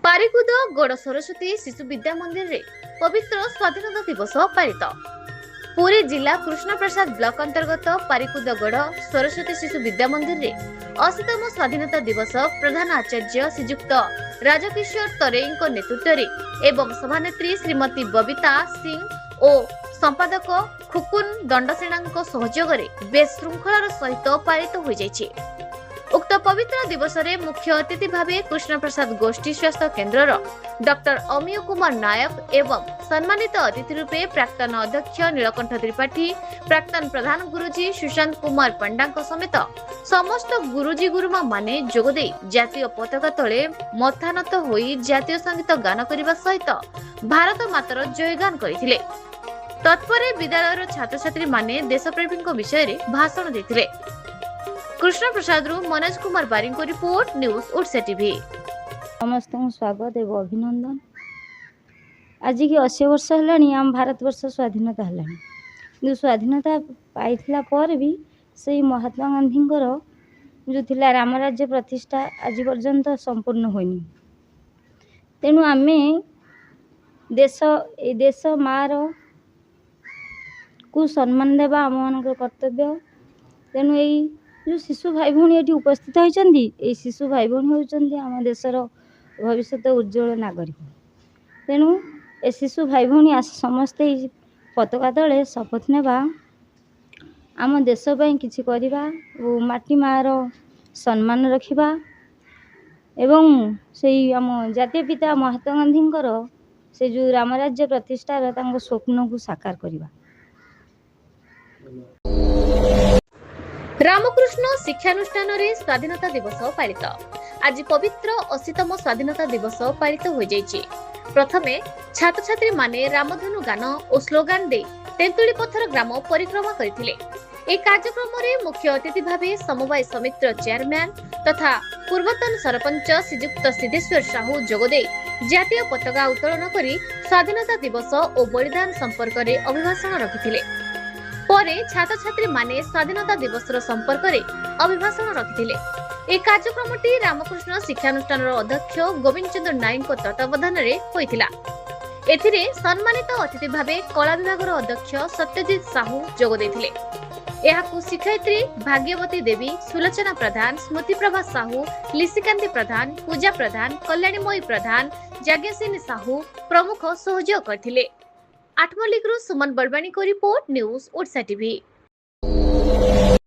पारिकुद गड़ सरस्वती शिशु विद्या मंदिर रे पवित्र स्वाधीनता दिवस पालित। पुरी जिला कृष्ण प्रसाद ब्लॉक अंतर्गत पारिकुद गड़ सरस्वती शिशु विद्या मंदिर रे 80तम स्वाधीनता दिवस प्रधान आचार्य श्रीयुक्त राजकिशोर तरेई नेतृत्व रे एवं सभानेत्री श्रीमती बबीता सिंह और संपादक खुकुन दंडसेना सहयोग में बेस श्रृंखलार सहित पालित हो जाइछि। उक्त पवित्र दिवस रे मुख्य अतिथि भावे कृष्ण प्रसाद गोष्ठी स्वास्थ्य केन्द्र डॉक्टर अमीय कुमार नायक एवं सम्मानित अतिथि रूपे प्राक्तन अध्यक्ष नीलकंठ त्रिपाठी, प्राक्तन प्रधान गुरुजी सुशांत कुमार पंडा समेत समस्त गुरुजी गुरुमा माने जोगदे जातीय पताका तले मथानत होई जातीय संगीत गान करने सहित भारत मातर जयगान करथिले। तत्परे विद्यालयर छात्र छात्री माने देशप्रेमी विषय रे भाषण देथिले। कृष्ण प्रसाद मनोज कुमार बारी को रिपोर्ट न्यूज ओडिशा टीवी। समस्त स्वागत एवं अभिनंदन। आज की 80 वर्ष है आम भारत वर्ष स्वाधीनता है कि स्वाधीनता पाइला पर भी से महात्मा गांधी जो थिला राम राज्य प्रतिष्ठा आज पर्यंत संपूर्ण होनी। तेणु आमे देश मार को सम्मान देवा आम मान कर्तव्य। तेणु यही जो शिशु भाई भौणी ये उपस्थित होती शिशु भाई भौणी होती आम देशर भविष्य उज्जवल नागरिक। तेणु ए शिशु भाई भौणी समस्ते पताका तले शपथ नेबा आम देशपाई किछि करिबा और माटी मार सम्मान रखिबा एवं से आम जातीय पिता महात्मा गांधी से जो राम राज्य प्रतिष्ठार स्वप्न को साकार करिबा। रामकृष्ण शिक्षानुष्ठान रे स्वाधीनता दिवस पालित। आज पवित्र 80तम स्वाधीनता दिवस पालित हो जाइछि। प्रथमे छात्र छात्री माने रामधनु गान और स्लोगान दे तेंतुली पत्थर ग्राम परिक्रमा करथिले। ए कार्यक्रम रे मुख्य अतिथि भावे समवाय समितिर चेयरमैन तथा पूर्वतन सरपंच श्रीयुक्त सिद्धेश्वर साहू जोगदे जातीय पताका उत्तोलन करी स्वाधीनता दिवस और बलिदान संपर्क में अभिभाषण रखिथिले। परे छात्र छात्री माने स्वाधीनता दिवस संपर्क में अभिभाषण रखिथिले। ए कार्यक्रमटी रामकृष्ण शिक्षानुष्ठान अध्यक्ष गोविंद चंद्र नायक तत्वावधान में होइथिला। एथिरे सम्मानित अतिथि भावे कला विभाग अध्यक्ष सत्यजित साहू जोग देथिले। एहाकु शिक्षयित्री भाग्यवती देवी, सुलोचना प्रधान, स्मृतिप्रभा साहू, लिसिकांती प्रधान, पूजा प्रधान, कल्याणीमयी प्रधान, जाज्ञसिनी साहू प्रमुख सहयोग करथिले। आठमल्लिकरू सुमन बड़वानी को रिपोर्ट न्यूज ओडिशा टीवी।